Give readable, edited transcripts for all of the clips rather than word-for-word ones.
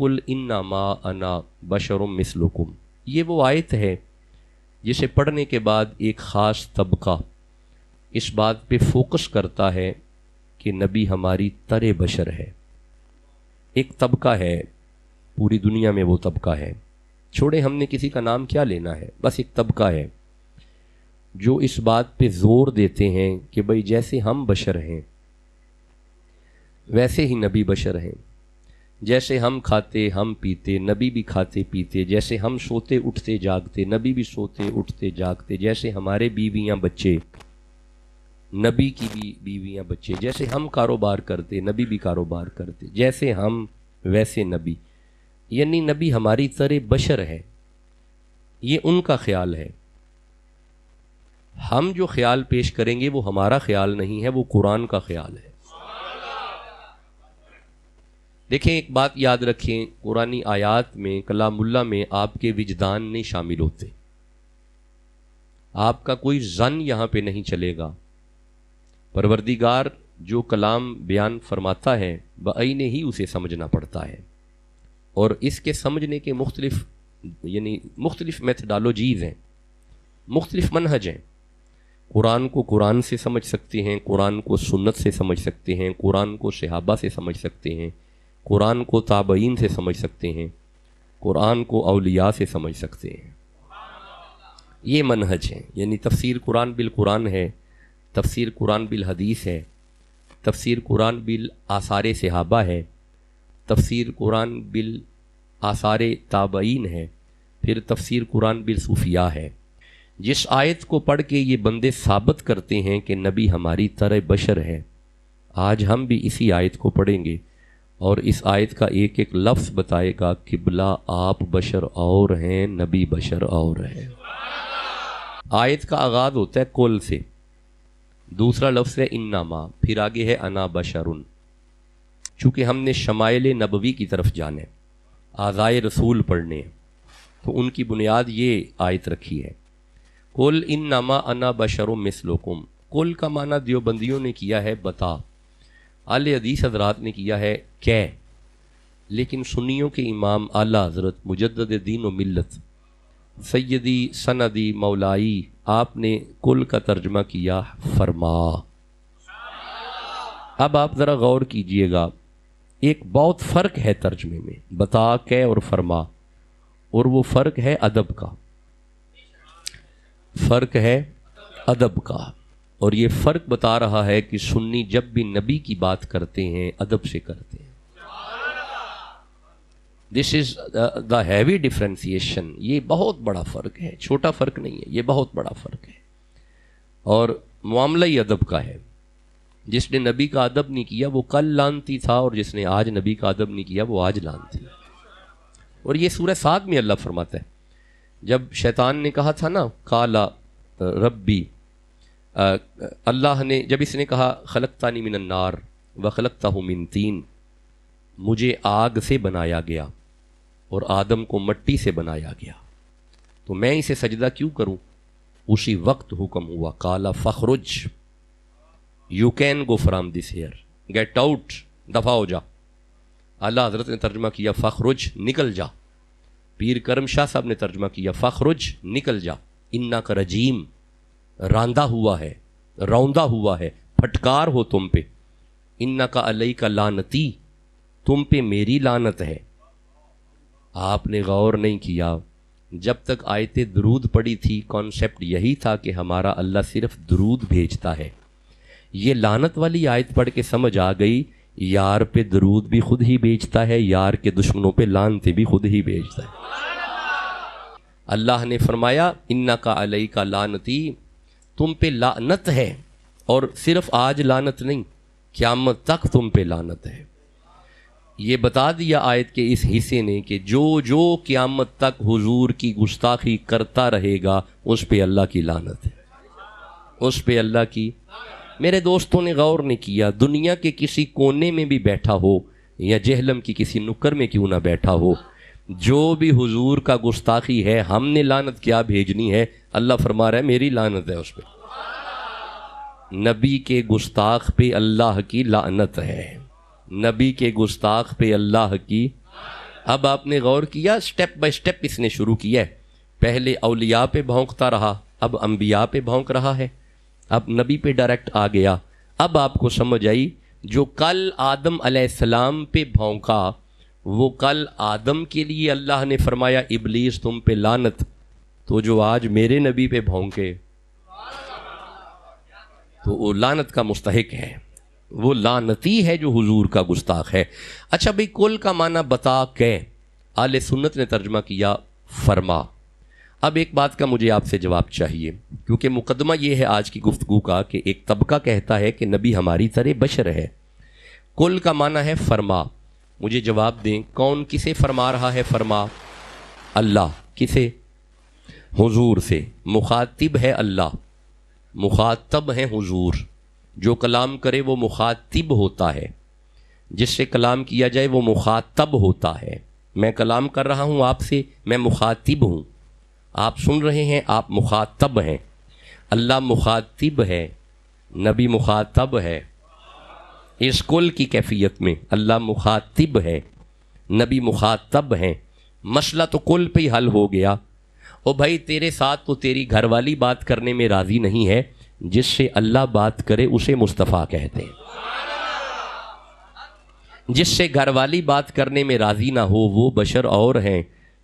کل انما انا بشر مثلکم، یہ وہ آیت ہے جسے پڑھنے کے بعد ایک خاص طبقہ اس بات پہ فوکس کرتا ہے کہ نبی ہماری طرح بشر ہے۔ ایک طبقہ ہے پوری دنیا میں، وہ طبقہ ہے، چھوڑے ہم نے کسی کا نام کیا لینا ہے، بس ایک طبقہ ہے جو اس بات پہ زور دیتے ہیں کہ بھئی جیسے ہم بشر ہیں ویسے ہی نبی بشر ہیں، جیسے ہم کھاتے ہم پیتے نبی بھی کھاتے پیتے، جیسے ہم سوتے اٹھتے جاگتے نبی بھی سوتے اٹھتے جاگتے، جیسے ہمارے بیویاں بچے نبی کی بھی بیویاں بچے، جیسے ہم کاروبار کرتے نبی بھی کاروبار کرتے، جیسے ہم ویسے نبی، یعنی نبی ہماری طرح بشر ہے۔ یہ ان کا خیال ہے، ہم جو خیال پیش کریں گے وہ ہمارا خیال نہیں ہے، وہ قرآن کا خیال ہے۔ دیکھیں ایک بات یاد رکھیں، قرآنی آیات میں کلام اللہ میں آپ کے وجدان نہیں شامل ہوتے، آپ کا کوئی ظن یہاں پہ نہیں چلے گا۔ پروردگار جو کلام بیان فرماتا ہے بعین ہی اسے سمجھنا پڑتا ہے، اور اس کے سمجھنے کے مختلف میتھڈالوجیز ہیں، مختلف منہج ہیں۔ قرآن کو قرآن سے سمجھ سکتے ہیں، قرآن کو سنت سے سمجھ سکتے ہیں، قرآن کو صحابہ سے سمجھ سکتے ہیں، قرآن کو تابعین سے سمجھ سکتے ہیں، قرآن کو اولیاء سے سمجھ سکتے ہیں۔ یہ منہج ہے، یعنی تفسیر قرآن بالقرآن ہے، تفسیر قرآن بالحدیث ہے، تفسیر قرآن بالآثار صحابہ ہے، تفسیر قرآن بالآثار تابعین ہے، پھر تفسیر قرآن بالصوفیاء ہے۔ جس آیت کو پڑھ کے یہ بندے ثابت کرتے ہیں کہ نبی ہماری طرح بشر ہے، آج ہم بھی اسی آیت کو پڑھیں گے اور اس آیت کا ایک ایک لفظ بتائے گا، قبلہ آپ بشر اور ہیں، نبی بشر اور ہیں۔ آیت کا آغاز ہوتا ہے کل سے، دوسرا لفظ ہے انما، پھر آگے ہے انا بشرن۔ چونکہ ہم نے شمائل نبوی کی طرف جانے، اعضائے رسول پڑھنے، تو ان کی بنیاد یہ آیت رکھی ہے، قل انما انا بشر مثلکم۔ قل کا معنی دیوبندیوں نے کیا ہے بتا، اہل حدیث حضرات نے کیا ہے کہ، لیکن سنیوں کے امام اعلیٰ حضرت مجدد دین و ملت سیدی سندی مولائی، آپ نے قل کا ترجمہ کیا فرما۔ اب آپ ذرا غور کیجئے گا، ایک بہت فرق ہے ترجمے میں، بتا کہ اور فرما، اور وہ فرق ہے ادب کا، فرق ہے ادب کا، اور یہ فرق بتا رہا ہے کہ سنی جب بھی نبی کی بات کرتے ہیں ادب سے کرتے ہیں۔ دس از دا ہیوی ڈفرینسیشن، یہ بہت بڑا فرق ہے، چھوٹا فرق نہیں ہے، یہ بہت بڑا فرق ہے، اور معاملہ ہی ادب کا ہے۔ جس نے نبی کا ادب نہیں کیا وہ کل لانتی تھا، اور جس نے آج نبی کا ادب نہیں کیا وہ آج لانتی۔ اور یہ سورہ صاد میں اللہ فرماتا ہے، جب شیطان نے کہا تھا نا قالا ربی، اللہ نے جب اس نے کہا خلقتانی من النار وخلقتہ من طین، مجھے آگ سے بنایا گیا اور آدم کو مٹی سے بنایا گیا، تو میں اسے سجدہ کیوں کروں؟ اسی وقت حکم ہوا قالا فخرج، you can go from this here, get out, دفع ہو جا۔ اللہ حضرت نے ترجمہ کیا فخرج، نکل جا۔ پیر کرم شاہ صاحب نے ترجمہ کیا فخرج، نکل جا، انک رجیم، راندہ ہوا ہے، روندہ ہوا ہے، پھٹکار ہو تم پہ، انک علیک لعنتی، تم پہ میری لعنت ہے۔ آپ نے غور نہیں کیا، جب تک آیت درود پڑی تھی کانسیپٹ یہی تھا کہ ہمارا اللہ صرف درود بھیجتا ہے۔ یہ لعنت والی آیت پڑھ کے سمجھ آ گئی یار پہ درود بھی خود ہی بھیجتا ہے، یار کے دشمنوں پہ لعنتیں بھی خود ہی بھیجتا ہے۔ اللہ نے فرمایا انک علیک لعنتی، تم پہ لعنت ہے، اور صرف آج لعنت نہیں، قیامت تک تم پہ لعنت ہے۔ یہ بتا دیا آیت کے اس حصے نے کہ جو قیامت تک حضور کی گستاخی کرتا رہے گا اس پہ اللہ کی لعنت ہے، اس پہ اللہ کی۔ میرے دوستوں نے غور نہیں کیا، دنیا کے کسی کونے میں بھی بیٹھا ہو یا جہلم کی کسی نکر میں کیوں نہ بیٹھا ہو، جو بھی حضور کا گستاخی ہے ہم نے لعنت کیا بھیجنی ہے، اللہ فرما رہا ہے میری لعنت ہے اس پہ۔ نبی کے گستاخ پہ اللہ کی لعنت ہے، نبی کے گستاخ پہ اللہ کی، اب آپ نے غور کیا سٹیپ بائی سٹیپ اس نے شروع کیا ہے. پہلے اولیاء پہ بھونکتا رہا, اب انبیاء پہ بھونک رہا ہے, اب نبی پہ ڈائریکٹ آ گیا. اب آپ کو سمجھ آئی جو کل آدم علیہ السلام پہ بھونکا وہ کل آدم کے لیے اللہ نے فرمایا ابلیس تم پہ لعنت, تو جو آج میرے نبی پہ بھونکے تو وہ لعنت کا مستحق ہے, وہ لعنتی ہے جو حضور کا گستاخ ہے. اچھا بھئی کل کا معنی بتا کہ اہل سنت نے ترجمہ کیا فرما. اب ایک بات کا مجھے آپ سے جواب چاہیے, کیونکہ مقدمہ یہ ہے آج کی گفتگو کا کہ ایک طبقہ کہتا ہے کہ نبی ہماری طرح بشر ہے. کل کا معنی ہے فرما. مجھے جواب دیں کون کسے فرما رہا ہے فرما؟ اللہ. کسے؟ حضور سے. مخاطب ہے اللہ, مخاطب ہیں حضور. جو کلام کرے وہ مخاطب ہوتا ہے, جس سے کلام کیا جائے وہ مخاطب ہوتا ہے. میں کلام کر رہا ہوں آپ سے, میں مخاطب ہوں, آپ سن رہے ہیں, آپ مخاطب ہیں. اللہ مخاطب ہے, نبی مخاطب ہے. اس کل کی کیفیت میں اللہ مخاطب ہے, نبی مخاطب ہیں. مسئلہ تو کل پہ ہی حل ہو گیا. او بھائی تیرے ساتھ تو تیری گھر والی بات کرنے میں راضی نہیں ہے, جس سے اللہ بات کرے اسے مصطفیٰ کہتے ہیں. جس سے گھر والی بات کرنے میں راضی نہ ہو وہ بشر اور ہیں,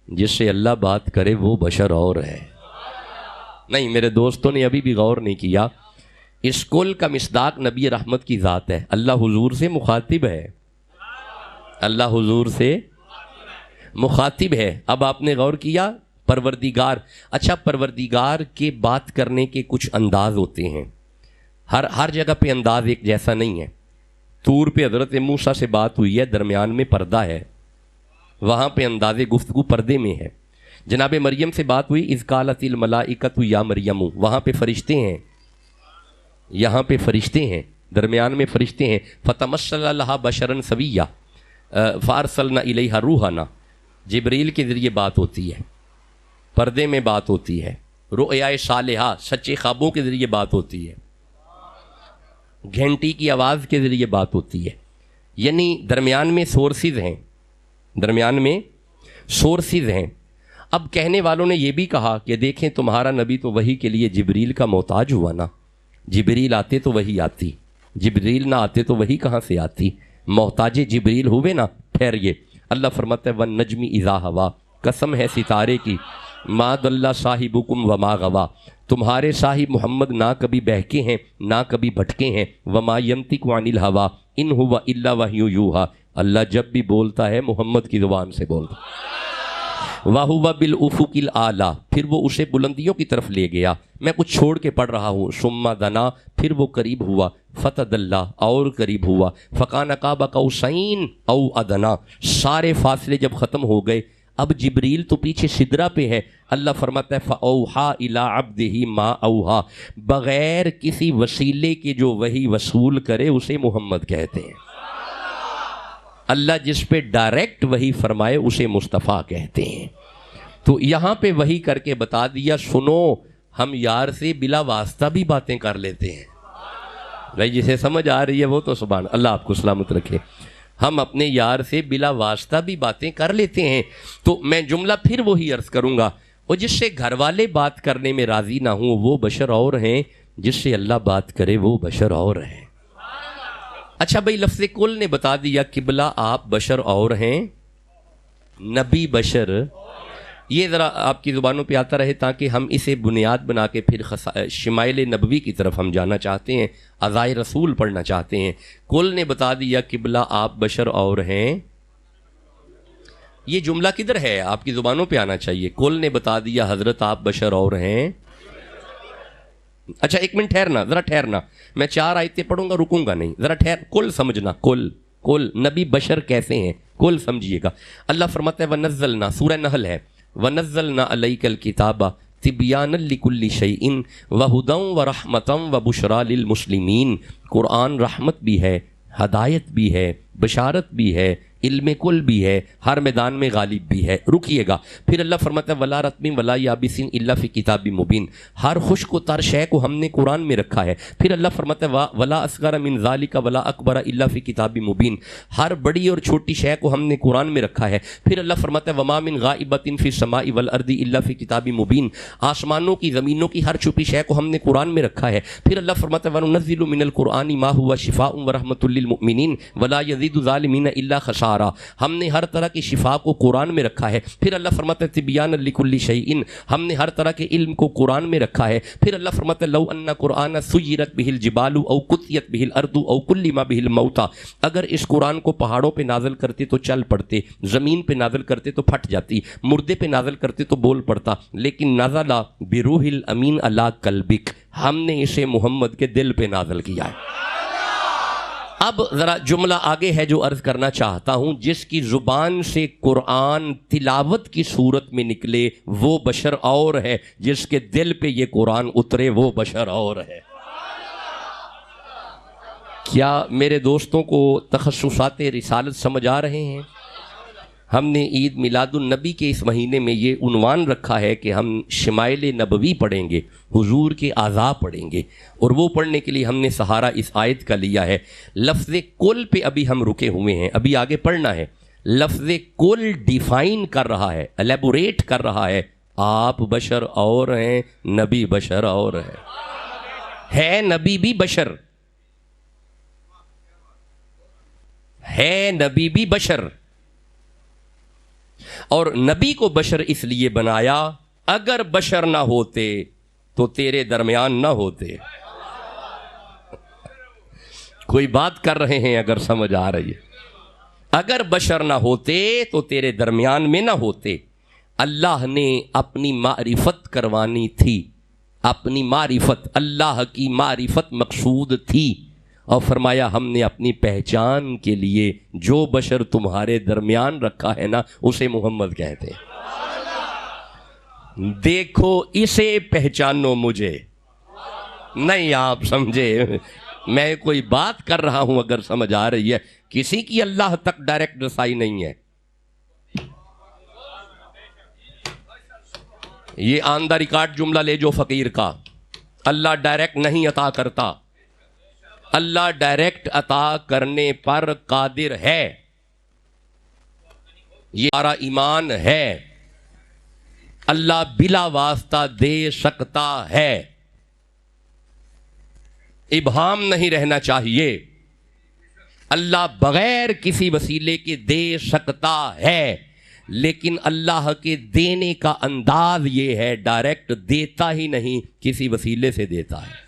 جس سے اللہ بات کرے وہ بشر اور ہے. نہیں, میرے دوستوں نے ابھی بھی غور نہیں کیا. اس کل کا مصداق نبی رحمت کی ذات ہے. اللہ حضور سے مخاطب ہے, اللہ حضور سے مخاطب ہے. اب آپ نے غور کیا پروردگار. اچھا پروردگار کے بات کرنے کے کچھ انداز ہوتے ہیں, ہر جگہ پہ انداز ایک جیسا نہیں ہے. طور پہ حضرت موسیٰ سے بات ہوئی ہے, درمیان میں پردہ ہے, وہاں پہ انداز گفتگو پردے میں ہے. جناب مریم سے بات ہوئی اذ قالت الملائکۃ یا مریم, وہاں پہ فرشتے ہیں, یہاں پہ فرشتے ہیں, درمیان میں فرشتے ہیں. فتمثل لہا بشرا سویا فارسلنا الیہا روحنا, جبریل کے ذریعے بات ہوتی ہے, پردے میں بات ہوتی ہے. رؤیا صالحہ, سچے خوابوں کے ذریعے بات ہوتی ہے, گھنٹی کی آواز کے ذریعے بات ہوتی ہے. یعنی درمیان میں سورسز ہیں, درمیان میں سورسز ہیں. اب کہنے والوں نے یہ بھی کہا کہ دیکھیں تمہارا نبی تو وحی کے لیے جبریل کا محتاج ہوا نا, جبریل آتے تو وحی آتی, جبریل نہ آتے تو وحی کہاں سے آتی, محتاج جبریل ہوئے نا. پھر یہ اللہ فرماتا ہے والنجم اذا ہوا, قسم ہے ستارے کی, ما ضل صاحبکم وما غوا, تمہارے صاحب محمد نہ کبھی بہکے ہیں نہ کبھی بھٹکے ہیں. وما ینطق عن الہوا ان هو الا وحی یوحی, اللہ جب بھی بولتا ہے محمد کی زبان سے بولتا. وَهُوَ بِالْأُفُقِ الْأَعْلَىٰ, پھر وہ اسے بلندیوں کی طرف لے گیا. میں کچھ چھوڑ کے پڑھ رہا ہوں. ثُمَّ دَنَا, پھر وہ قریب ہوا. فَتَدَلَّىٰ, اور قریب ہوا. فَكَانَ قَابَ قَوْسَيْنِ أَوْ أَدْنَىٰ, سارے فاصلے جب ختم ہو گئے, اب جبریل تو پیچھے سدرہ پہ ہے. اللہ فرماتا ہے فَأَوْحَىٰ إِلَىٰ عَبْدِهِ مَا أَوْحَىٰ, بغیر کسی وسیلے کے جو وحی وصول کرے اسے محمد کہتے ہیں. اللہ جس پہ ڈائریکٹ وحی فرمائے اسے مصطفیٰ کہتے ہیں. تو یہاں پہ وحی کر کے بتا دیا سنو ہم یار سے بلا واسطہ بھی باتیں کر لیتے ہیں. بھائی جسے سمجھ آ رہی ہے وہ تو سبحان اللہ آپ کو سلامت رکھے. ہم اپنے یار سے بلا واسطہ بھی باتیں کر لیتے ہیں. تو میں جملہ پھر وہی عرض کروں گا, اور جس سے گھر والے بات کرنے میں راضی نہ ہوں وہ بشر اور ہیں, جس سے اللہ بات کرے وہ بشر اور ہیں. اچھا بھائی لفظ کل نے بتا دیا قبلہ آپ بشر اور ہیں, نبی بشر. یہ ذرا آپ کی زبانوں پہ آتا رہے تاکہ ہم اسے بنیاد بنا کے پھر شمائل نبوی کی طرف ہم جانا چاہتے ہیں, عزائے رسول پڑھنا چاہتے ہیں. کل نے بتا دیا قبلہ آپ بشر اور ہیں. یہ جملہ کدھر ہے آپ کی زبانوں پہ آنا چاہیے. کل نے بتا دیا حضرت آپ بشر اور ہیں. اچھا ایک منٹ ٹھہرنا, ذرا ٹھہرنا, میں 4 آیتیں پڑھوں گا رکوں گا نہیں, ذرا ٹھہر. کل سمجھنا, کل نبی بشر کیسے ہیں کل سمجھیے گا. اللہ فرماتا ہے وَنَزَّلْنَا, سورہ نحل ہے, وَنَزَّلْنَا عَلَيْكَ الْكِتَابَ تِبْيَانًا لِكُلِّ شَيْءٍ وَهُدًى وَرَحْمَةً وَبُشْرَىٰ لِلْمُسْلِمِينَ. قرآن رحمت بھی ہے, ہدایت بھی ہے, بشارت بھی ہے, علم کل بھی ہے، ہر میدان میں غالب بھی ہے۔ رکیے گا، پھر اللہ فرماتا ہے ولا رطب ولا یابس الا فی کتاب مبین، ہر خشک و تر شے کو ہم نے قرآن میں رکھا ہے۔ پھر اللہ فرماتا ہے ولا اصغر من ذالک ولا اکبر الا فی کتاب مبین، ہر بڑی اور چھوٹی شے کو ہم نے قرآن میں رکھا ہے۔ پھر اللہ فرماتا ہے وما من غائبۃ فی السماء والارض الا فی کتاب مبین، آسمانوں کی زمینوں کی ہر چھپی شے کو ہم نے قرآن میں رکھا ہے۔ پھر اللہ فرماتا ہے وننزل من القرآن ما هو شفاء ورحمۃ للمؤمنین ولا یزید الظالمین الا خسارا، ہم نے ہر طرح کی شفا کو قرآن میں رکھا ہے۔ پھر اللہ فرماتا ہے تبیانا لکل شیء، ہم نے ہر طرح کے علم کو قرآن میں رکھا ہے۔ پھر اللہ فرماتا ہے لو ان قرآن سیرت بہ الجبال او قطعت بہ الارض او کلم بہ الموتى، اگر اس قرآن کو پہاڑوں پہ نازل کرتے تو چل پڑتے، زمین پہ نازل کرتے تو پھٹ جاتی، مردے پہ نازل کرتے تو بول پڑتا، لیکن نزل بروح الامین علی قلبک، ہم نے اسے محمد کے دل پہ نازل کیا ہے۔ اب ذرا جملہ آگے ہے جو عرض کرنا چاہتا ہوں، جس کی زبان سے قرآن تلاوت کی صورت میں نکلے وہ بشر اور ہے، جس کے دل پہ یہ قرآن اترے وہ بشر اور ہے۔ کیا میرے دوستوں کو تخصصات رسالت سمجھ آ رہے ہیں؟ ہم نے عید میلاد النبی کے اس مہینے میں یہ عنوان رکھا ہے کہ ہم شمائل نبوی پڑھیں گے، حضور کے اعضاء پڑھیں گے، اور وہ پڑھنے کے لیے ہم نے سہارا اس آیت کا لیا ہے۔ لفظ کل پہ ابھی ہم رکے ہوئے ہیں، ابھی آگے پڑھنا ہے۔ لفظ کل ڈیفائن کر رہا ہے، الیبوریٹ کر رہا ہے، آپ بشر اور ہیں، نبی بشر اور ہے نبی بھی بشر ہے، نبی بھی بشر، اور نبی کو بشر اس لیے بنایا اگر بشر نہ ہوتے تو تیرے درمیان نہ ہوتے۔ کوئی بات کر رہے ہیں اگر سمجھ آ رہی ہے؟ اگر بشر نہ ہوتے تو تیرے درمیان میں نہ ہوتے۔ اللہ نے اپنی معرفت کروانی تھی، اپنی معرفت، اللہ کی معرفت مقصود تھی، اور فرمایا ہم نے اپنی پہچان کے لیے جو بشر تمہارے درمیان رکھا ہے نا اسے محمد کہتے ہیں۔ دیکھو اسے پہچانو، مجھے نہیں، آپ سمجھے، میں کوئی بات کر رہا ہوں اگر سمجھ آ رہی ہے، کسی کی اللہ تک ڈائریکٹ رسائی نہیں ہے۔ یہ آن دا ریکارڈ جملہ لے جو فقیر کا، اللہ ڈائریکٹ نہیں عطا کرتا، اللہ ڈائریکٹ عطا کرنے پر قادر ہے، یہ ہمارا ایمان ہے۔ اللہ بلا واسطہ دے سکتا ہے، ابہام نہیں رہنا چاہیے، اللہ بغیر کسی وسیلے کے دے سکتا ہے، لیکن اللہ کے دینے کا انداز یہ ہے ڈائریکٹ دیتا ہی نہیں، کسی وسیلے سے دیتا ہے۔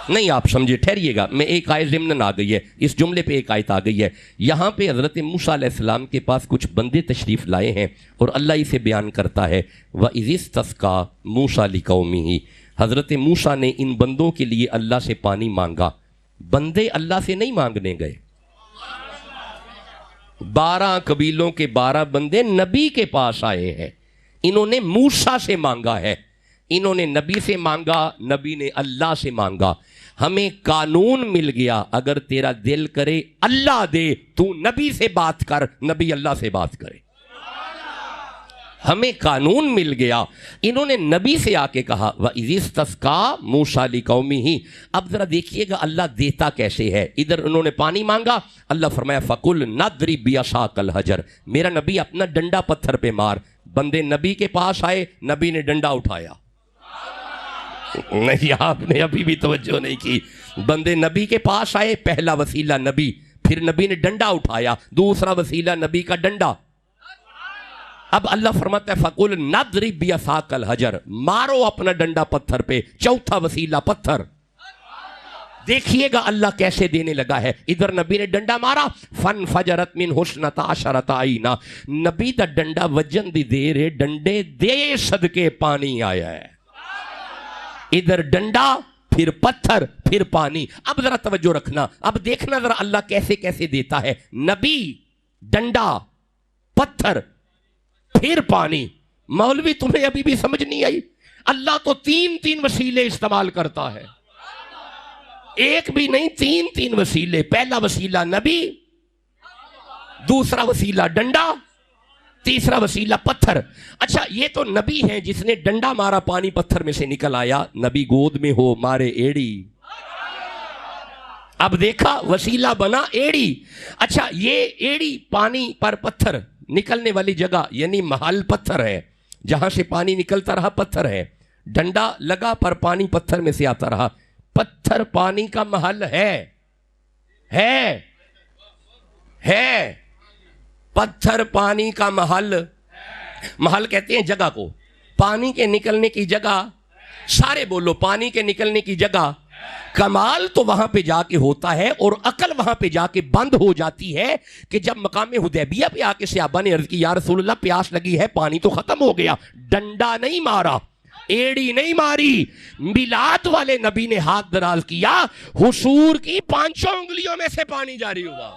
نہیں آپ سمجھے، ٹھہریے گا، میں ایک آیت ضمناً آ گئی ہے، اس جملے پہ ایک آیت آ گئی ہے۔ یہاں پہ حضرت موسیٰ علیہ السلام کے پاس کچھ بندے تشریف لائے ہیں، اور اللہ اسے بیان کرتا ہے وَإِذِ اسْتَسْقَىٰ مُوسَىٰ لِقَوْمِهِ، حضرت موسیٰ نے ان بندوں کے لیے اللہ سے پانی مانگا۔ بندے اللہ سے نہیں مانگنے گئے، 12 قبیلوں کے 12 بندے نبی کے پاس آئے ہیں، انہوں نے موسیٰ سے مانگا ہے، انہوں نے نبی سے مانگا، نبی نے اللہ سے مانگا۔ ہمیں قانون مل گیا، اگر تیرا دل کرے اللہ دے تو نبی سے بات کر، نبی اللہ سے بات کرے۔ ہمیں قانون مل گیا، انہوں نے نبی سے آ کے کہا وَإِذِ اسْتَسْقَىٰ مُوسَىٰ لِقَوْمِهِ۔ اب ذرا دیکھیے گا اللہ دیتا کیسے ہے۔ ادھر انہوں نے پانی مانگا، اللہ فرمایا فَقُلْ نَضْرِبْ بِعَصَاكَ الْحَجَرَ، میرا نبی اپنا ڈنڈا پتھر پہ مار۔ بندے نبی کے پاس آئے، نبی نے ڈنڈا اٹھایا۔ نہیں آپ نے ابھی بھی توجہ نہیں کی، بندے نبی کے پاس آئے، پہلا وسیلہ نبی، پھر نبی نے ڈنڈا اٹھایا، دوسرا وسیلہ نبی کا ڈنڈا۔ اب اللہ فرماتا ہے فَقُلْ نَضْرِبْ بِعَصَاكَ الْحَجَرَ، مارو اپنا ڈنڈا پتھر پہ، چوتھا وسیلہ پتھر۔ دیکھیے گا اللہ کیسے دینے لگا ہے۔ ادھر نبی نے ڈنڈا مارا، فَانْفَجَرَتْ مِنْهُ اثْنَتَا عَشَرَةَ عَيْنًا، نبی دا ڈنڈا وجن دی دے رہے، ڈنڈے دے صدقے پانی آیا ہے۔ ادھر ڈنڈا، پھر پتھر، پھر پانی۔ اب ذرا توجہ رکھنا، اب دیکھنا ذرا اللہ کیسے کیسے دیتا ہے۔ نبی، ڈنڈا، پتھر، پھر پانی۔ مولوی تمہیں ابھی بھی سمجھ نہیں آئی؟ اللہ تو 3 وسیلے استعمال کرتا ہے، ایک بھی نہیں، 3 وسیلے۔ پہلا وسیلہ نبی، دوسرا وسیلہ ڈنڈا، تیسرا وسیلہ پتھر۔ اچھا یہ تو نبی ہے جس نے ڈنڈا مارا پانی پتھر میں سے نکل آیا، نبی گود میں ہو مارے ایڑی، اب دیکھا وسیلہ بنا ایڑی۔ اچھا یہ ایڑی پانی پر پتھر نکلنے والی جگہ یعنی محل پتھر ہے، جہاں سے پانی نکلتا رہا پتھر ہے، ڈنڈا لگا پر پانی پتھر میں سے آتا رہا، پتھر پانی کا محل ہے پتھر پانی کا محل کہتے ہیں جگہ کو، پانی کے نکلنے کی جگہ، سارے بولو پانی کے نکلنے کی جگہ۔ کمال تو وہاں پہ جا کے ہوتا ہے اور عقل وہاں پہ جا کے بند ہو جاتی ہے کہ جب مقام حدیبیہ پہ آ کے صحابہ نے عرض کی یا رسول اللہ پیاس لگی ہے، پانی تو ختم ہو گیا، ڈنڈا نہیں مارا، ایڑی نہیں ماری، میلاد والے نبی نے ہاتھ دراز کیا، حضور کی 5 انگلیوں میں سے پانی جاری ہوا،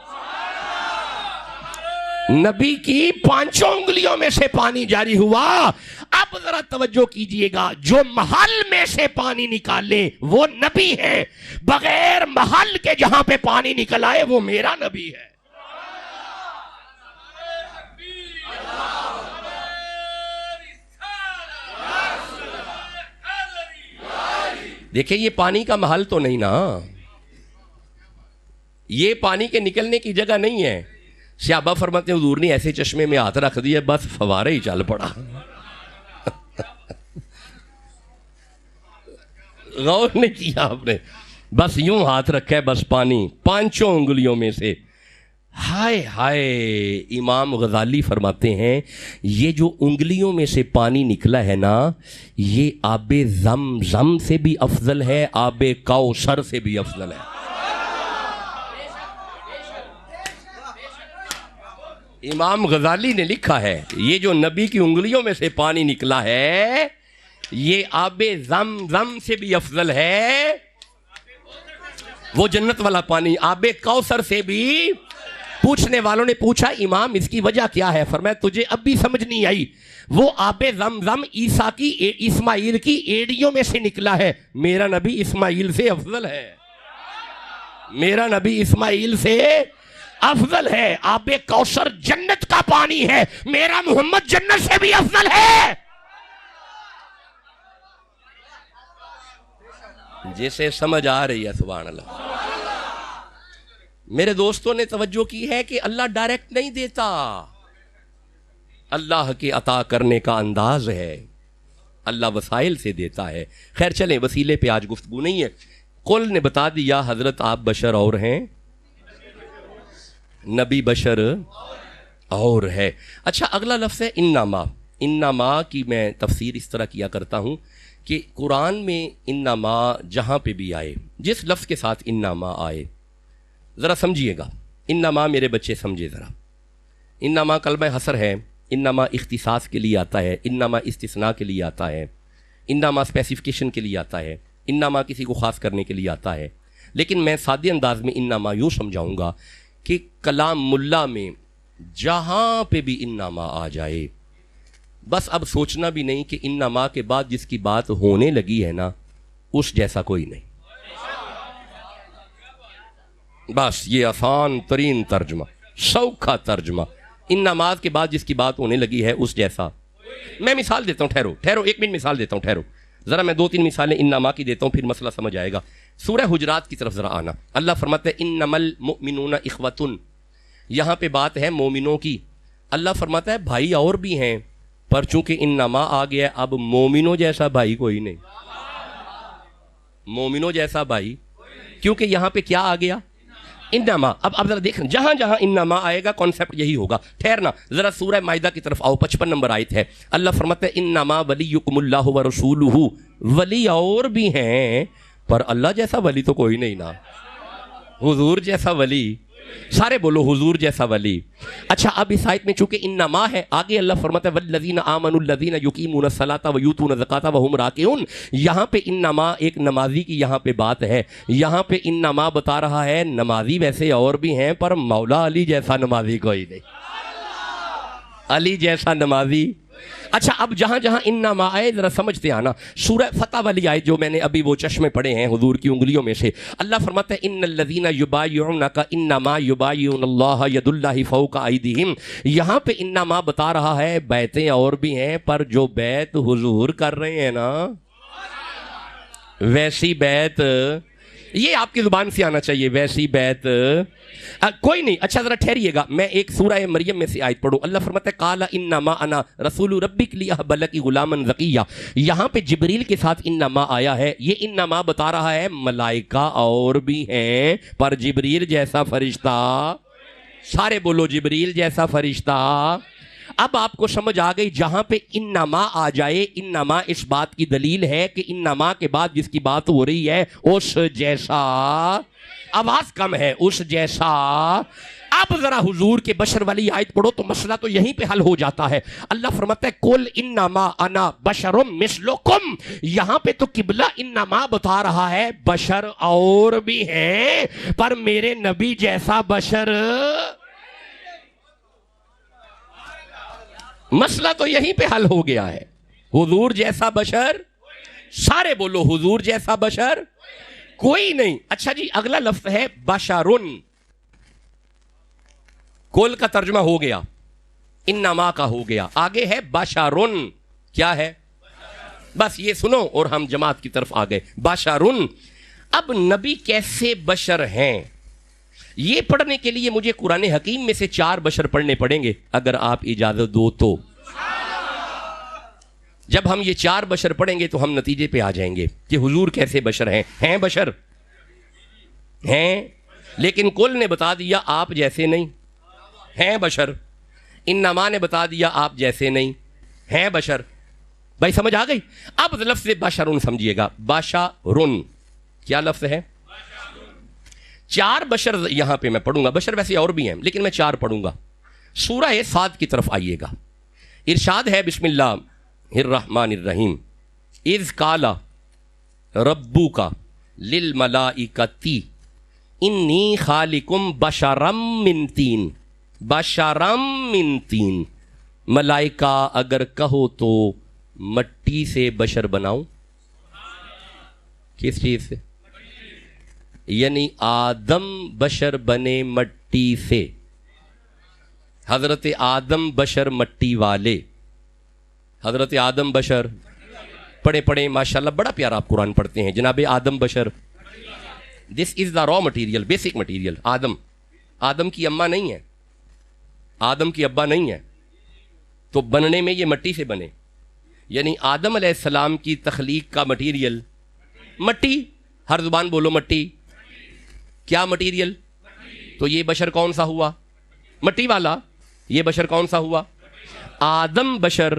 نبی کی 5 انگلیوں میں سے پانی جاری ہوا۔ اب ذرا توجہ کیجئے گا، جو محل میں سے پانی نکالے وہ نبی ہے، بغیر محل کے جہاں پہ پانی نکل آئے وہ میرا نبی ہے۔ دیکھیں یہ پانی کا محل تو نہیں نا، یہ پانی کے نکلنے کی جگہ نہیں ہے۔ صحابہ فرماتے ہیں حضور نے ایسے چشمے میں ہاتھ رکھ دیا بس فوارہ ہی چل پڑا۔ غور نہیں کیا آپ نے، بس یوں ہاتھ رکھا ہے بس پانی 5 انگلیوں میں سے۔ ہائے ہائے، امام غزالی فرماتے ہیں یہ جو انگلیوں میں سے پانی نکلا ہے نا، یہ آب زمزم سے بھی افضل ہے، آب کوثر سے بھی افضل ہے۔ امام غزالی نے لکھا ہے یہ جو نبی کی انگلیوں میں سے پانی نکلا ہے یہ آب زمزم سے بھی افضل ہے، وہ جنت والا پانی آب کوثر سے بھی۔ پوچھنے والوں نے پوچھا امام اس کی وجہ کیا ہے؟ فرمایا تجھے اب بھی سمجھ نہیں آئی، وہ آب زمزم اسماعیل کی ایڑیوں میں سے نکلا ہے، میرا نبی اسماعیل سے افضل ہے، میرا نبی اسماعیل سے افضل ہے۔ آب کوثر جنت کا پانی ہے، میرا محمد جنت سے بھی افضل ہے۔ جسے سمجھ آ رہی ہے سبحان اللہ۔ میرے دوستوں نے توجہ کی ہے کہ اللہ ڈائریکٹ نہیں دیتا، اللہ کے عطا کرنے کا انداز ہے، اللہ وسائل سے دیتا ہے۔ خیر چلیں وسیلے پہ آج گفتگو نہیں ہے، قل نے بتا دیا حضرت آپ بشر اور ہیں، نبی بشر اور ہے۔ اچھا اگلا لفظ ہے انما۔ انما کی میں تفسیر اس طرح کیا کرتا ہوں کہ قرآن میں انما جہاں پہ بھی آئے، جس لفظ کے ساتھ انما آئے ذرا سمجھیے گا، انما میرے بچے سمجھے ذرا، انما کلمہ حصر ہے، انما اختصاص کے لیے آتا ہے، انما استثناء کے لیے آتا ہے، انما اسپیسیفکیشن کے لیے آتا ہے، انما کسی کو خاص کرنے کے لیے آتا ہے۔ لیکن میں سادے انداز میں انما یوں سمجھاؤں گا کہ کلام ملا میں جہاں پہ بھی انما آ جائے بس اب سوچنا بھی نہیں کہ انما کے بعد جس کی بات ہونے لگی ہے نا اس جیسا کوئی نہیں، بس یہ آسان ترین ترجمہ، سوکھا ترجمہ، انما کے بعد جس کی بات ہونے لگی ہے اس جیسا۔ میں مثال دیتا ہوں، ٹھہرو 1 منٹ مثال دیتا ہوں، ٹھہرو ذرا، میں 2-3 مثالیں انما کی دیتا ہوں پھر مسئلہ سمجھ آئے گا۔ سورہ حجرات کی طرف ذرا آنا، اللہ فرماتا ہے انما المؤمنون اخوۃ، یہاں پہ بات ہے مومنوں کی، اللہ فرماتا ہے بھائی اور بھی ہیں، پر چونکہ انما آ گیا اب مومنوں جیسا بھائی کوئی نہیں، مومنوں جیسا بھائی، کیونکہ یہاں پہ کیا آ گیا انما۔ اب ذرا دیکھیں جہاں جہاں انما آئے گا کانسیپٹ یہی ہوگا۔ ٹھہرنا ذرا سورہ مائدہ کی طرف آؤ، 55 نمبر آیت ہے، اللہ فرماتا ہے انما ولیکم اللہ ورسولہ، ولی اور بھی ہیں پر اللہ جیسا ولی تو کوئی نہیں نا، حضور جیسا ولی، سارے بولو حضور جیسا ولی۔ اچھا اب اس آیت میں چونکہ انما ہے، آگے اللہ فرماتا ہے والذین آمنوا الذین یقیمون الصلاۃ ویؤتون الزکاۃ وہم راکعون، یہاں پہ انما ایک نمازی کی یہاں پہ بات ہے، یہاں پہ انما بتا رہا ہے نمازی ویسے اور بھی ہیں پر مولا علی جیسا نمازی کوئی نہیں، علی جیسا نمازی اچھا اب جہاں جہاں انما آئے ذرا سمجھتے آنا. سورہ فتح والی آیت جو میں نے ابھی وہ چشمے پڑے ہیں حضور کی انگلیوں میں سے, اللہ فرماتا ہے ان الذین یبایعونک انما یبایعون اللہ ید اللہ فوق ایدیہم. یہاں پہ انما بتا رہا ہے بیعتیں اور بھی ہیں, پر جو بیعت حضور کر رہے ہیں نا ویسی بیعت, یہ آپ کی زبان سے آنا چاہیے, ویسی بیعت کوئی نہیں. اچھا ذرا ٹھہریے گا, میں ایک سورہ مریم میں سے آیت پڑھوں. اللہ فرماتا ہے قال انما انا رسول ربک لیہب لک غلاما زکیہ. یہاں پہ جبریل کے ساتھ انما آیا ہے. یہ انما بتا رہا ہے ملائکہ اور بھی ہیں, پر جبریل جیسا فرشتہ, سارے بولو جبریل جیسا فرشتہ. اب آپ کو سمجھ آ گئی, جہاں پہ انما آ جائے, انما اس بات کی دلیل ہے کہ انما کے بعد جس کی بات ہو رہی ہے اس جیسا, آواز کم ہے, اس جیسا. اب ذرا حضور کے بشر والی آیت پڑھو تو مسئلہ تو یہیں پہ حل ہو جاتا ہے. اللہ فرماتا ہے قل انما انا بشر مثلکم. یہاں پہ تو قبلہ انما بتا رہا ہے بشر اور بھی ہیں, پر میرے نبی جیسا بشر. مسئلہ تو یہیں پہ حل ہو گیا ہے. حضور جیسا بشر, سارے بولو حضور جیسا بشر کوئی نہیں. اچھا جی اگلا لفظ ہے بشرن. کل کا ترجمہ ہو گیا, انما کا ہو گیا, آگے ہے بشرن. کیا ہے؟ بس یہ سنو اور ہم جماعت کی طرف آ گئے. بشرن. اب نبی کیسے بشر ہیں یہ پڑھنے کے لیے مجھے قرآن حکیم میں سے 4 بشر پڑھنے پڑیں گے اگر آپ اجازت دو تو. جب ہم یہ 4 بشر پڑھیں گے تو ہم نتیجے پہ آ جائیں گے کہ حضور کیسے بشر ہیں. ہیں بشر ہیں, لیکن کل نے بتا دیا آپ جیسے نہیں. ہیں بشر. انما نے بتا دیا آپ جیسے نہیں. ہیں بشر. بھائی سمجھ آ گئی؟ اب لفظ بشرن سمجھیے گا. بشرن کیا لفظ ہے؟ 4 بشر یہاں پہ میں پڑھوں گا. بشر ویسے اور بھی ہیں لیکن میں 4 پڑھوں گا. سورہ صاد کی طرف آئیے گا. ارشاد ہے بسم اللہ الرحمن الرحیم. اذ قال ربک للملائکۃ انی خالق بشرا من طین. بشرا من طین. ملائکہ اگر کہو تو مٹی سے بشر بناؤں. کس چیز سے؟ یعنی آدم بشر بنے مٹی سے. حضرت آدم بشر مٹی والے. حضرت آدم بشر پڑھیں ماشاءاللہ بڑا پیارا آپ قرآن پڑھتے ہیں. جناب آدم بشر, دس از دا را مٹیریل, بیسک مٹیریل. آدم کی اماں نہیں ہے, آدم کی ابا نہیں ہے, تو بننے میں یہ مٹی سے بنے. یعنی آدم علیہ السلام کی تخلیق کا مٹیریل مٹی. ہر زبان بولو مٹی. کیا مٹیریل؟ تو یہ بشر کون سا ہوا؟ مٹی والا. یہ بشر کون سا ہوا؟ آدم بشر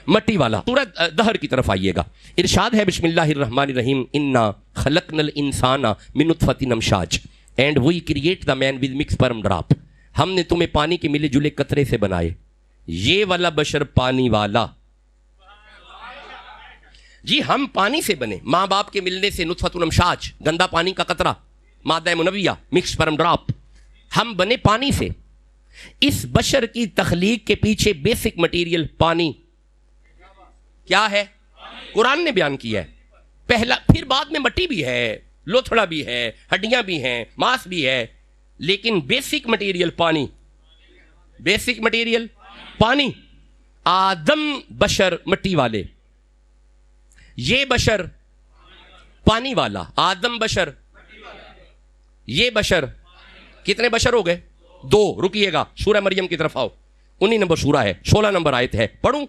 مٹی والا. سورہ دہر کی طرف آئیے گا. ارشاد ہے بسم اللہ الرحمن الرحیم. انا خلقنا الانسان من نطفۃ امشاج and we create the man with mix sperm drop. ہم نے تمہیں پانی کے ملے جلے قطرے سے بنائے. یہ والا بشر پانی والا. جی ہم پانی سے بنے, ماں باپ کے ملنے سے نطفۃ امشاج, گندا پانی کا قطرہ, مادہ منویہ, مکس سپرم ڈراپ. ہم بنے پانی سے. اس بشر کی تخلیق کے پیچھے بیسک مٹیریل پانی. کیا ہے؟ قرآن نے بیان کیا ہے. پہلا, پھر بعد میں مٹی بھی ہے, لوتھڑا بھی ہے, ہڈیاں بھی ہیں, ماس بھی ہے, لیکن بیسک مٹیریل پانی. بیسک مٹیریل پانی. آدم بشر مٹی والے, یہ بشر پانی والا. آدم بشر, یہ بشر. کتنے بشر ہو گئے؟ 2. رکیے گا, سورہ مریم کی طرف آؤ. 19 نمبر سورہ ہے, 16 نمبر آیت ہے, پڑھوں.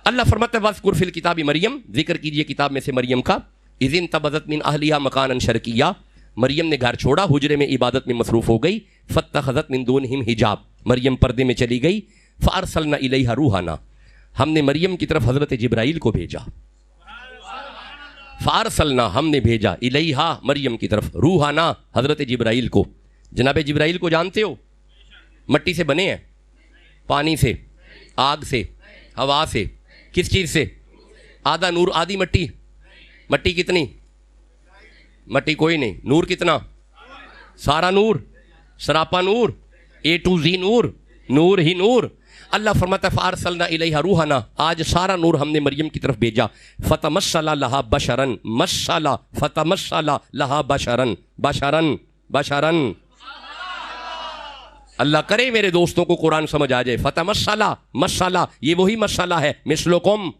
اللہ فرماتا ہے وَاذْكُرْ فِي الْكِتَابِ مریم. ذکر کیجئے کتاب میں سے مریم کا. اِذِ انتبذت من اہلیہا مکانا شرقیہ. مریم نے گھر چھوڑا, حجرے میں عبادت میں مصروف ہو گئی. فاتخذت من دونہم حجاب. مریم پردے میں چلی گئی. فارسلنا الیہا روحنا. ہم نے مریم کی طرف حضرت جبرائیل کو بھیجا. فارسلنا, ہم نے بھیجا, الیہا مریم کی طرف, روحنا حضرت جبرائیل کو. جناب جبرائیل کو جانتے ہو؟ مٹی سے بنے ہیں, پانی سے, آگ سے, ہوا سے. کس چیز سے؟ آدھا نور آدھی مٹی. مٹی کتنی؟ مٹی کوئی نہیں. نور کتنا؟ سارا نور, سراپا نور, A to Z نور. نور ہی نور. اللہ فرماتا ہے فارسلنا الیہا روحنا, آج سارا نور ہم نے مریم کی طرف بھیجا. فتمثل لہا بشرن, مثلا فتمثل لہا بشرن, بشرن بشرن. اللہ کرے میرے دوستوں کو قرآن سمجھ آ جائے. فتمثل, مثلا یہ وہی مثلا ہے, مثلکم,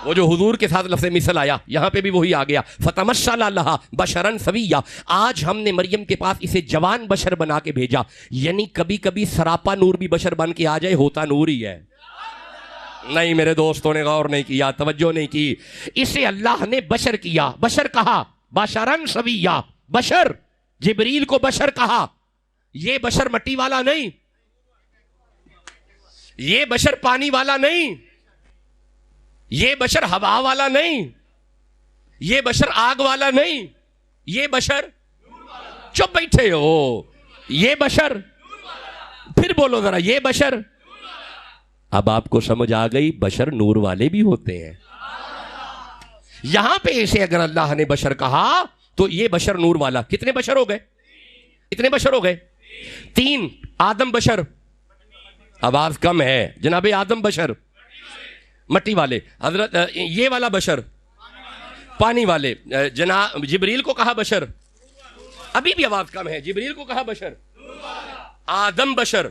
وہ جو حضور کے ساتھ لفظ مثل آیا یہاں پہ بھی وہی آ گیا. فتمثل لہا بشرن سویا, آج ہم نے مریم کے پاس اسے جوان بشر بنا کے بھیجا. یعنی کبھی کبھی سراپا نور بھی بشر بن کے آ جائے, ہوتا نور ہی ہے. نہیں میرے دوستوں نے غور نہیں کیا, توجہ نہیں کی. اسے اللہ نے بشر کیا, بشر کہا, بشرن سویا, بشر. جبریل کو بشر کہا. یہ بشر مٹی والا نہیں, یہ بشر پانی والا نہیں, یہ بشر ہوا والا نہیں, یہ بشر آگ والا نہیں, یہ بشر, چپ بیٹھے ہو, یہ بشر, پھر بولو ذرا, یہ بشر. اب آپ کو سمجھ آ گئی بشر نور والے بھی ہوتے ہیں. یہاں پہ اسے اگر اللہ نے بشر کہا تو یہ بشر نور والا. کتنے بشر ہو گئے, کتنے بشر ہو گئے, 3. آدم بشر, آواز کم ہے جناب, آدم بشر مٹی والے, حضرت یہ والا بشر پانی والے, جناب جبریل کو کہا بشر, ابھی بھی آواز کم ہے, جبریل کو کہا بشر, آدم بشر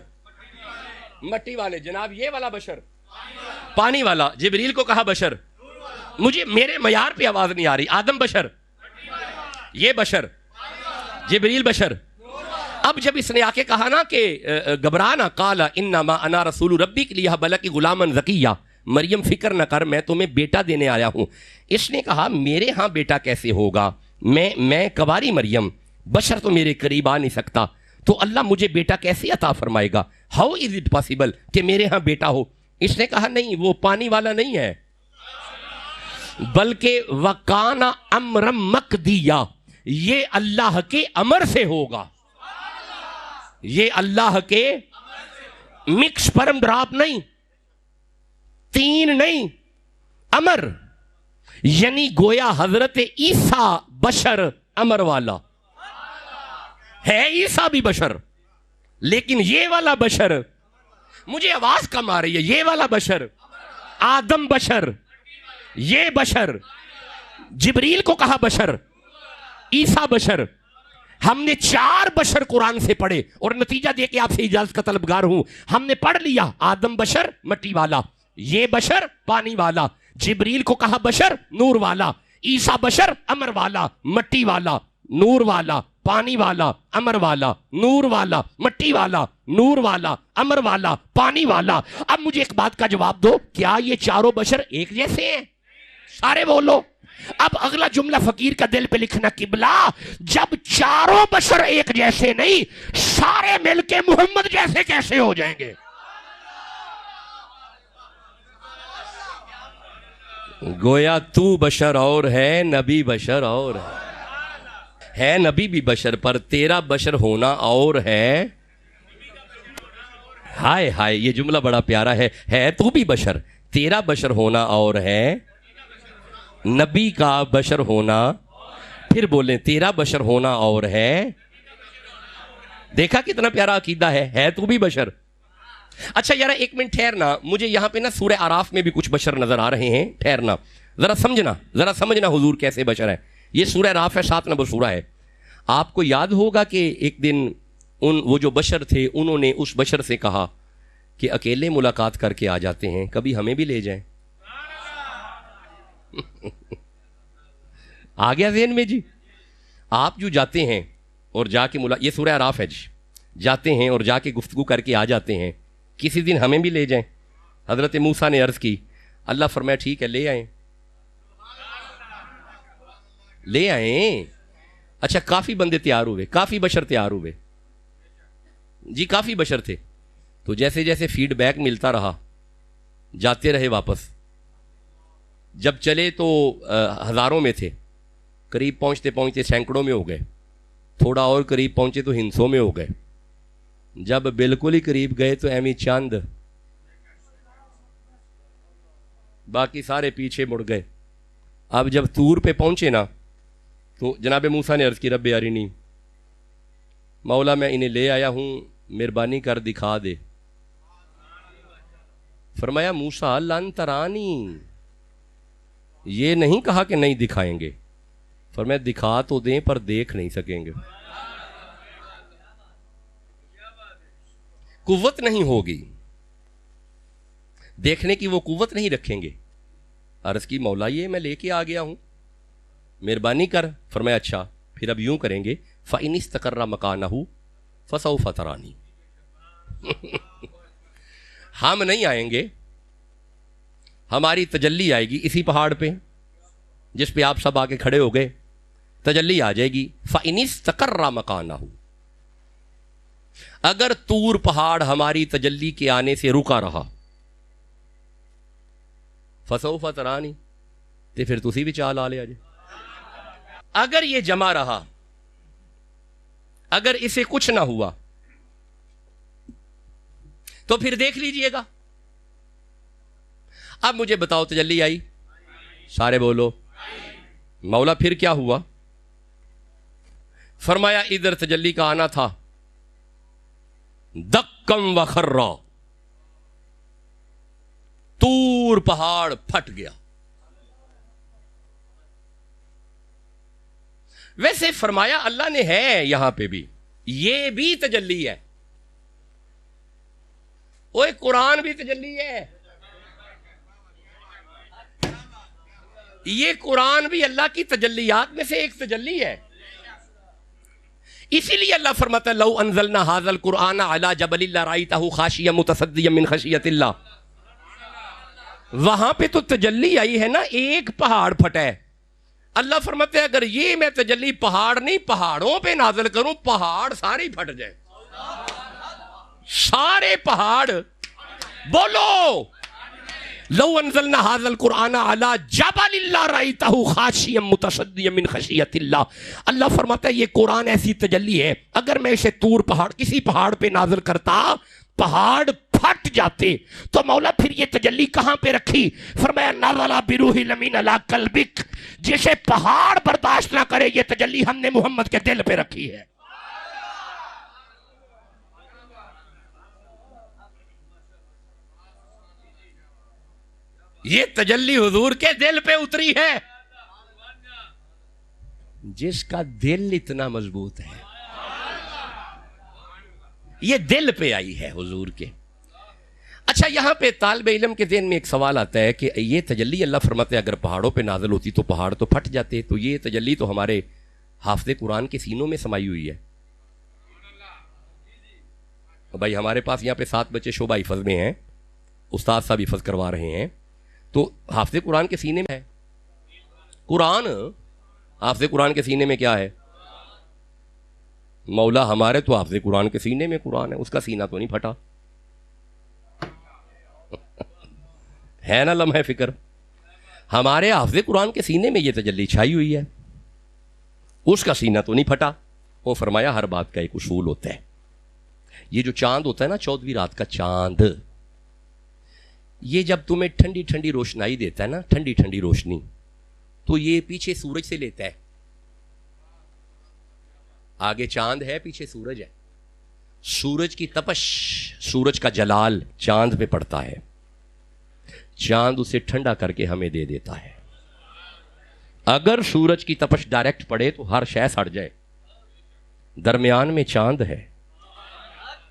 مٹی والے, جناب یہ والا بشر پانی والا, جبریل کو کہا بشر. مجھے میرے معیار پہ آواز نہیں آ رہی. آدم بشر, یہ بشر, جبریل بشر. اب جب اس نے آ کے کہا نا کہ گھبرانا, قال انما انا رسول ربی کے لیے بلکی غلاما زکیہ, مریم فکر نہ کر میں تمہیں بیٹا دینے آیا ہوں. اس نے کہا میرے ہاں بیٹا کیسے ہوگا, میں کواری مریم, بشر تو میرے قریب آ نہیں سکتا, تو اللہ مجھے بیٹا کیسے عطا فرمائے گا, ہاؤ از اٹ پاسبل کہ میرے ہاں بیٹا ہو. اس نے کہا نہیں, وہ پانی والا نہیں ہے, بلکہ وکان امرم مقدیہ, یہ اللہ کے امر سے ہوگا, یہ اللہ کے مکس پرم ڈراپ نہیں, 3 نہیں, امر. یعنی گویا حضرت عیسیٰ بشر امر والا ہے, عیسیٰ بھی بشر, لیکن یہ والا بشر, مجھے آواز کم آ رہی ہے, یہ والا بشر, آدم بشر, یہ بشر, جبریل کو کہا بشر, عیسیٰ بشر. ہم نے 4 بشر قرآن سے پڑھے اور نتیجہ دے کے آپ سے اجازت کا طلبگار ہوں. ہم نے پڑھ لیا آدم بشر مٹی والا, یہ بشر پانی والا, جبریل کو کہا بشر نور والا, عیسیٰ بشر امر والا, مٹی والا, نور والا, پانی والا, امر والا, نور والا, مٹی والا, نور والا, امر والا, پانی والا. اب مجھے ایک بات کا جواب دو, کیا یہ چاروں بشر ایک جیسے ہیں؟ سارے بولو. اب اگلا جملہ فقیر کا دل پہ لکھنا, قبلہ جب چاروں بشر ایک جیسے نہیں, سارے مل کے محمد جیسے کیسے ہو جائیں گے؟ گویا تو بشر اور ہے, نبی بشر اور ہے نبی بھی بشر, پر تیرا بشر ہونا اور ہے. ہائے ہائے, یہ جملہ بڑا پیارا ہے تو بھی بشر, تیرا بشر ہونا اور ہے, نبی کا بشر ہونا. پھر بولیں تیرا بشر ہونا اور ہے. دیکھا کتنا پیارا عقیدہ ہے تو بھی بشر. اچھا یار ایک منٹ ٹھہرنا, مجھے یہاں پہ نا سورہ اعراف میں بھی کچھ بشر نظر آ رہے ہیں, ٹھہرنا ذرا سمجھنا حضور کیسے بشر ہے. یہ سورہ اعراف ہے, 7 نمبر سورہ ہے. آپ کو یاد ہوگا کہ ایک دن وہ جو بشر تھے انہوں نے اس بشر سے کہا کہ اکیلے ملاقات کر کے آ جاتے ہیں, کبھی ہمیں بھی لے جائیں. آ گیا ذہن میں جی. آپ جو جاتے ہیں اور جا کے یہ سورہ اعراف ہے جی, جاتے ہیں اور جا کے گفتگو کر کے آ جاتے ہیں, کسی دن ہمیں بھی لے جائیں. حضرت موسیٰ نے عرض کی, اللہ فرمایا ٹھیک ہے لے آئیں, لے آئیں. اچھا کافی بندے تیار ہوئے, کافی بشر تیار ہوئے جی, کافی بشر تھے. تو جیسے جیسے فیڈ بیک ملتا رہا جاتے رہے واپس. جب چلے تو ہزاروں میں تھے, قریب پہنچتے پہنچتے سینکڑوں میں ہو گئے, تھوڑا اور قریب پہنچے تو ہندسوں میں ہو گئے, جب بالکل ہی قریب گئے تو ایمی چاند, باقی سارے پیچھے مڑ گئے. اب جب طور پہ پہنچے نا تو جناب موسیٰ نے عرض کی رب ارنی, مولا میں انہیں لے آیا ہوں مہربانی کر دکھا دے. فرمایا موسیٰ لن ترانی، یہ نہیں کہا کہ نہیں دکھائیں گے، فرمایا دکھا تو دیں پر دیکھ نہیں سکیں گے، قوت نہیں ہوگی دیکھنے کی، وہ قوت نہیں رکھیں گے. عرض کی مولا یہ میں لے کے آ گیا ہوں، مہربانی کر. فرمایا اچھا پھر اب یوں کریں گے فَإِنِ اسْتَقَرَّ مَكَانَهُ فَسَوْفَ تَرَانِي. ہم نہیں آئیں گے، ہماری تجلی آئے گی اسی پہاڑ پہ جس پہ آپ سب آ کے کھڑے ہو گئے، تجلی آ جائے گی. فَإِنِ اسْتَقَرَّ مَكَانَهُ، اگر طور پہاڑ ہماری تجلی کے آنے سے رکا رہا، فَسَوْفَ تَرَانِي، تو پھر تسی بھی چال آ لے آجے. اگر یہ جمع رہا، اگر اسے کچھ نہ ہوا تو پھر دیکھ لیجئے گا. اب مجھے بتاؤ تجلی آئی؟ سارے بولو. مولا پھر کیا ہوا؟ فرمایا ادھر تجلی کا آنا تھا، دکم وخرا، طور پہاڑ پھٹ گیا. ویسے فرمایا اللہ نے ہے یہاں پہ بھی، یہ بھی تجلی ہے. اوے قرآن بھی تجلی ہے، یہ قرآن بھی اللہ کی تجلیات میں سے ایک تجلی ہے. اسی لیے اللہ فرماتا ہے لو انزلنا ھذا القرآن علی جبل لرأیتہ خاشعا متصدعا من خشیۃ اللہ. وہاں پہ تو تجلی آئی ہے نا، ایک پہاڑ پھٹا ہے. اللہ فرماتے ہیں اگر یہ میں تجلی پہاڑ نہیں پہاڑوں پہ نازل کروں، پہاڑ سارے پھٹ جائیں، سارے پہاڑ. بولو لو انزلنا ھذا القرآن علی جبل لرأیتہ خاشعا متصدعا من خشیۃ اللہ. اللہ فرماتا ہے یہ قرآن ایسی تجلی ہے، اگر میں اسے طور پہاڑ کسی پہاڑ پہ نازل کرتا پہاڑ پھٹ جاتے. تو مولا پھر یہ تجلی کہاں پہ رکھی؟ فرمایا نزل بروح الامین علی قلبک، جسے پہاڑ برداشت نہ کرے یہ تجلی ہم نے محمد کے دل پہ رکھی ہے. یہ تجلی حضور کے دل پہ اتری ہے، جس کا دل اتنا مضبوط ہے. یہ دل پہ آئی ہے حضور کے. اچھا یہاں پہ طالب علم کے ذہن میں ایک سوال آتا ہے کہ یہ تجلی اللہ فرماتے ہیں اگر پہاڑوں پہ نازل ہوتی تو پہاڑ تو پھٹ جاتے، تو یہ تجلی تو ہمارے حافظ قرآن کے سینوں میں سمائی ہوئی ہے. بھائی ہمارے پاس یہاں پہ 7 بچے شعبہ حفظ میں ہیں، استاد صاحب حفظ کروا رہے ہیں، تو حافظ قرآن کے سینے میں ہے قرآن. حافظ قرآن کے سینے میں کیا ہے؟ مولا ہمارے تو حافظ قرآن کے سینے میں قرآن ہے، اس کا سینہ تو نہیں پھٹا. ہے نا لمحہ فکر؟ ہمارے حافظ قرآن کے سینے میں یہ تجلی چھائی ہوئی ہے، اس کا سینہ تو نہیں پھٹا. وہ فرمایا ہر بات کا ایک اصول ہوتا ہے. یہ جو چاند ہوتا ہے نا 14ویں رات کا چاند، یہ جب تمہیں ٹھنڈی ٹھنڈی روشنائی دیتا ہے نا، ٹھنڈی ٹھنڈی روشنی، تو یہ پیچھے سورج سے لیتا ہے. آگے چاند ہے، پیچھے سورج ہے. سورج کی تپش، سورج کا جلال چاند پہ پڑتا ہے، چاند اسے ٹھنڈا کر کے ہمیں دے دیتا ہے. اگر سورج کی تپش ڈائریکٹ پڑے تو ہر شے سڑ جائے، درمیان میں چاند ہے.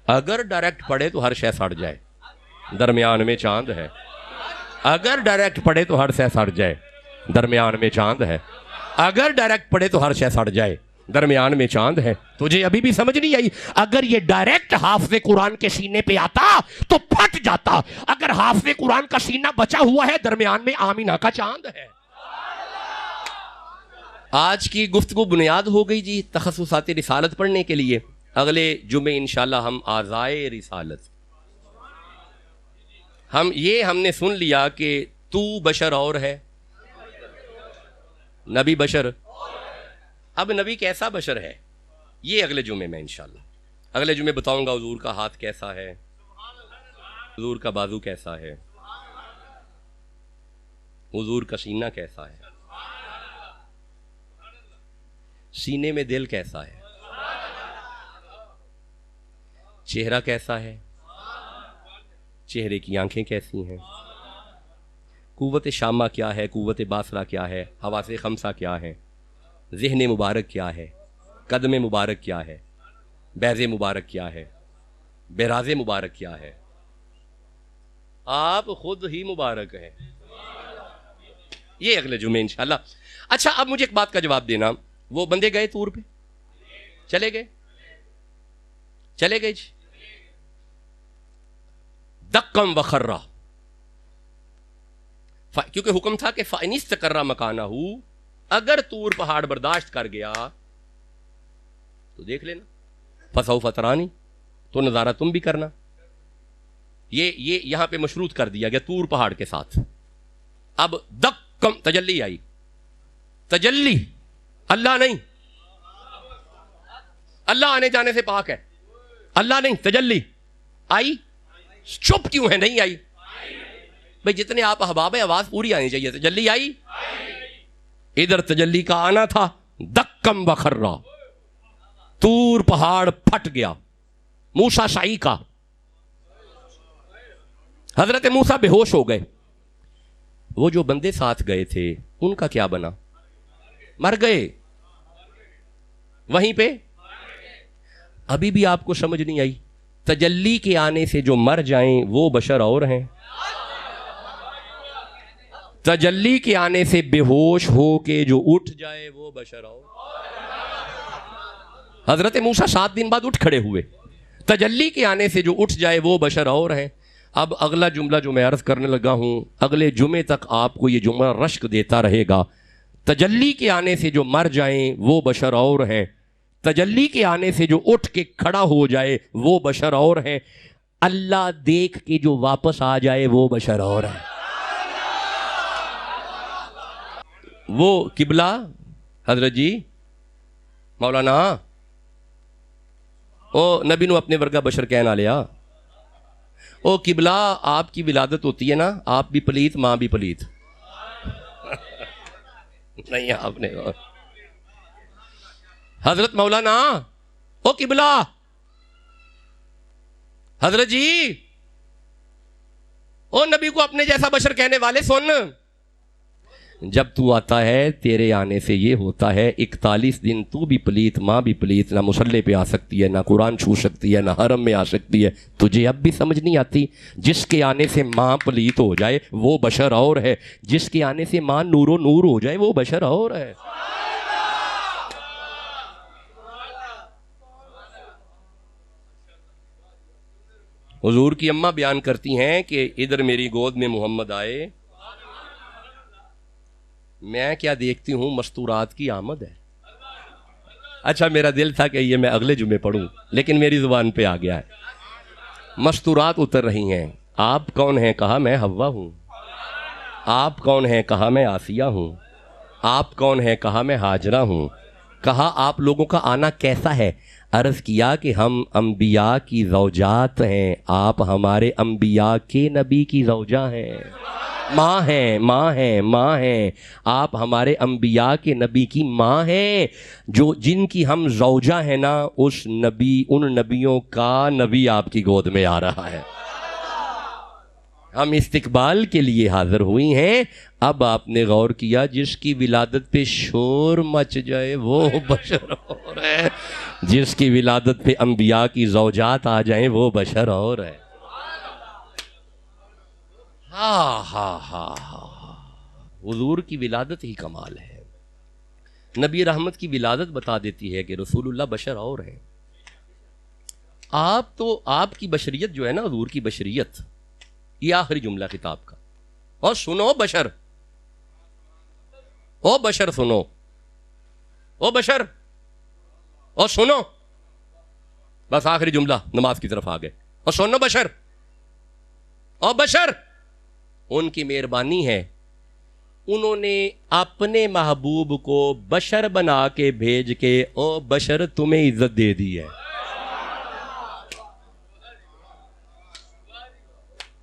اگر ڈائریکٹ پڑے تو ہر شے سڑ جائے، درمیان میں چاند ہے. اگر ڈائریکٹ پڑے تو ہر شے سڑ جائے، درمیان میں چاند ہے. اگر ڈائریکٹ پڑے تو ہر شے سڑ جائے، درمیان میں چاند ہے. تجھے ابھی بھی سمجھ نہیں آئی؟ اگر یہ ڈائریکٹ حافظ قرآن کے سینے پہ آتا تو پھٹ جاتا. اگر حافظ قرآن کا سینہ بچا ہوا ہے، درمیان میں آمینہ کا چاند ہے. آج کی گفتگو بنیاد ہو گئی جی تخصصات رسالت پڑھنے کے لیے. اگلے جمعے انشاءاللہ ہم آزائے رسالت، ہم نے سن لیا کہ تو بشر اور ہے، نبی بشر. اب نبی کیسا بشر ہے یہ اگلے جمعے میں انشاءاللہ، اگلے جمعے بتاؤں گا. حضور کا ہاتھ کیسا ہے، حضور کا بازو کیسا ہے، حضور کا سینہ کیسا ہے، سینے میں دل کیسا ہے. چہرہ کیسا ہے؟ چہرے کی آنکھیں کیسی ہیں؟ قوت شامہ کیا ہے؟ قوت باصرہ کیا ہے؟ حواس خمسہ کیا ہے؟ ذہن مبارک کیا ہے؟ قدم مبارک کیا ہے؟ بیض مبارک کیا ہے؟ بیراز مبارک کیا ہے؟ آپ خود ہی مبارک ہیں. یہ اگلے جمعے انشاءاللہ. اچھا اب مجھے ایک بات کا جواب دینا، وہ بندے گئے طور پہ؟ چلے گئے؟ چلے گئے جی. دقم وخرہ، کیونکہ حکم تھا کہ فَإِنِ اسْتَقَرَّ مَكَانَهُ، اگر طور پہاڑ برداشت کر گیا تو دیکھ لینا. فَسَوْفَ تَرَانِی، تو نظارہ تم بھی کرنا. یہ یہاں پہ مشروط کر دیا گیا طور پہاڑ کے ساتھ. اب دقم تجلی آئی. تجلی اللہ نہیں، اللہ آنے جانے سے پاک ہے. اللہ نہیں، تجلی آئی. چپ کیوں ہے؟ نہیں آئی. بھئی جتنے آپ احباب ہیں آواز پوری آنی چاہیے. تجلی آئی. ادھر تجلی کا آنا تھا. دقم وخرہ، طور پہاڑ پھٹ گیا. موسیٰ شعی کا، حضرت موسیٰ بے ہوش ہو گئے. وہ جو بندے ساتھ گئے تھے ان کا کیا بنا؟ مر گئے وہیں پہ. ابھی بھی آپ کو سمجھ نہیں آئی. تجلی کے آنے سے جو مر جائیں وہ بشر اور ہیں. تجلی کے آنے سے بے ہوش ہو کے جو اٹھ جائے وہ بشر اور. حضرت موسیٰ 7 دن بعد اٹھ کھڑے ہوئے. تجلی کے آنے سے جو اٹھ جائے وہ بشر اور ہیں. اب اگلا جملہ جو میں عرض کرنے لگا ہوں اگلے جمعے تک آپ کو یہ جملہ رشک دیتا رہے گا. تجلی کے آنے سے جو مر جائیں وہ بشر اور ہیں. تجلی کے آنے سے جو اٹھ کے کھڑا ہو جائے وہ بشر اور ہیں. اللہ دیکھ کے جو واپس آ جائے وہ بشر اور ہے. وہ قبلہ حضرت جی مولانا او نبی نو اپنے ورگا بشر کہنا لیا. او قبلہ آپ کی ولادت ہوتی ہے نا، آپ بھی پلیت ماں بھی پلیت. نہیں آپ نے حضرت مولانا او قبلہ حضرت جی او نبی کو اپنے جیسا بشر کہنے والے سن. جب تو آتا ہے تیرے آنے سے یہ ہوتا ہے 41 دن تو بھی پلیت ماں بھی پلیت. نہ مصلے پہ آ سکتی ہے، نہ قرآن چھو سکتی ہے، نہ حرم میں آ سکتی ہے. تجھے اب بھی سمجھ نہیں آتی؟ جس کے آنے سے ماں پلیت ہو جائے وہ بشر اور ہے. جس کے آنے سے ماں نور و نور ہو جائے وہ بشر اور ہے. حضور کی اماں بیان کرتی ہیں کہ ادھر میری گود میں محمد آئے، میں کیا دیکھتی ہوں مستورات کی آمد ہے. اچھا میرا دل تھا کہ یہ میں اگلے جمعے پڑھوں لیکن میری زبان پہ آ گیا ہے. مستورات اتر رہی ہیں. آپ کون ہیں؟ کہا میں حوا ہوں. آپ کون ہیں؟ کہا میں آسیہ ہوں. آپ کون ہیں؟ کہا میں ہاجرہ ہوں. کہا آپ لوگوں کا آنا کیسا ہے؟ عرض کیا کہ ہم انبیاء کی زوجات ہیں، آپ ہمارے انبیاء کے نبی کی زوجہ ہیں. ماں ہیں، ماں ہیں، ماں ہیں. آپ ہمارے انبیاء کے نبی کی ماں ہیں. جو جن کی ہم زوجہ ہیں نا، اس نبی، ان نبیوں کا نبی آپ کی گود میں آ رہا ہے. ہم استقبال کے لیے حاضر ہوئی ہیں. اب آپ نے غور کیا جس کی ولادت پہ شور مچ جائے وہ بشر اور ہے، جس کی ولادت پہ انبیاء کی زوجات آ جائیں وہ بشر اور ہے. ہاں ہاں ہاں ہاں، حضور کی ولادت ہی کمال ہے. نبی رحمت کی ولادت بتا دیتی ہے کہ رسول اللہ بشر اور ہیں. آپ تو آپ کی بشریت جو ہے نا، حضور کی بشریت، یہ آخری جملہ خطاب کا. اور سنو بشر، او بشر سنو، او بشر اور سنو. بس آخری جملہ نماز کی طرف آ گئے. اور سنو بشر، او بشر. ان کی مہربانی ہے، انہوں نے اپنے محبوب کو بشر بنا کے بھیج کے او بشر تمہیں عزت دے دی ہے.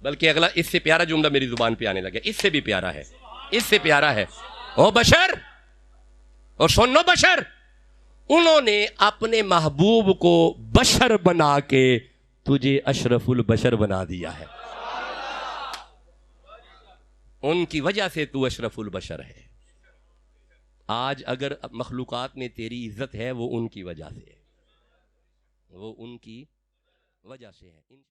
بلکہ اگلا اس سے پیارا جملہ میری زبان پہ آنے لگا، اس سے بھی پیارا ہے، اس سے پیارا ہے. او بشر اور سنو بشر، انہوں نے اپنے محبوب کو بشر بنا کے تجھے اشرف البشر بنا دیا ہے، ان کی وجہ سے تو اشرف البشر ہے۔ آج اگر مخلوقات میں تیری عزت ہے وہ ان کی وجہ سے ہے، وہ ان کی وجہ سے ہے۔